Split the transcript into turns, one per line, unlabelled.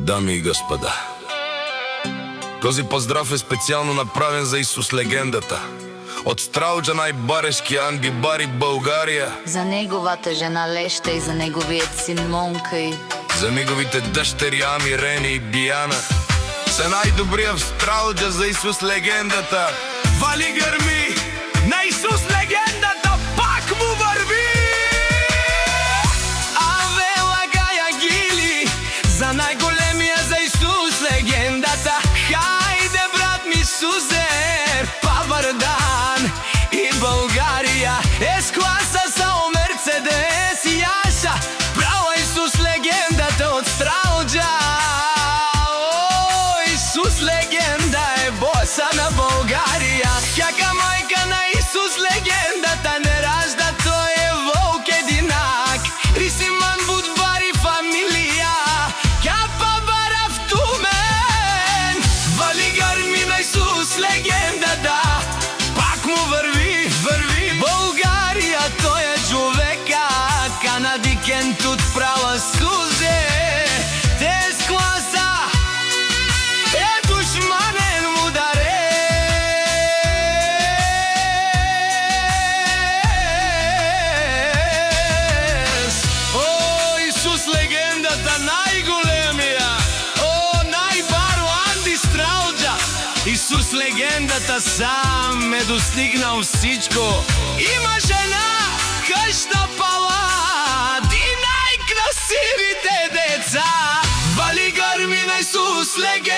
Дами и господа, този поздрав е специално направен за Исус легендата. От Стралджа най-барешки Ангибари, България.
За неговата жена Леща и за неговият син Монка и
за неговите дъщери Ами, Рени и Диана. Са най-добрия в Стралджа за Исус легендата. Вали гърми на Исус легендата, пак му върви!
Аве лагая гили за най-големия за Исус легендата. Хайде, брат ми Сузер, Павардан и България. С-класа са о Мерцедес и Яша. Браво Исус легендата от Стралджа. О, Исус легенда е боса на България. Яка майка на Исус легендата не ражда, той е вълк единак. Рисиман Будвари фамилия, Капа бара в Тумен. Вали гърми на Исус легендата, пак му върви, върви България. Той е човека, Канади Кентут права Сузе. Тез класа е душманен ударен. О, Исус легендата най-големия. О, най-баро Анди Стралджа. Исус легендата сам е достигнал всичко. Има жена, къща, палат и най-красивите деца. Вали гърми на Исус легендата.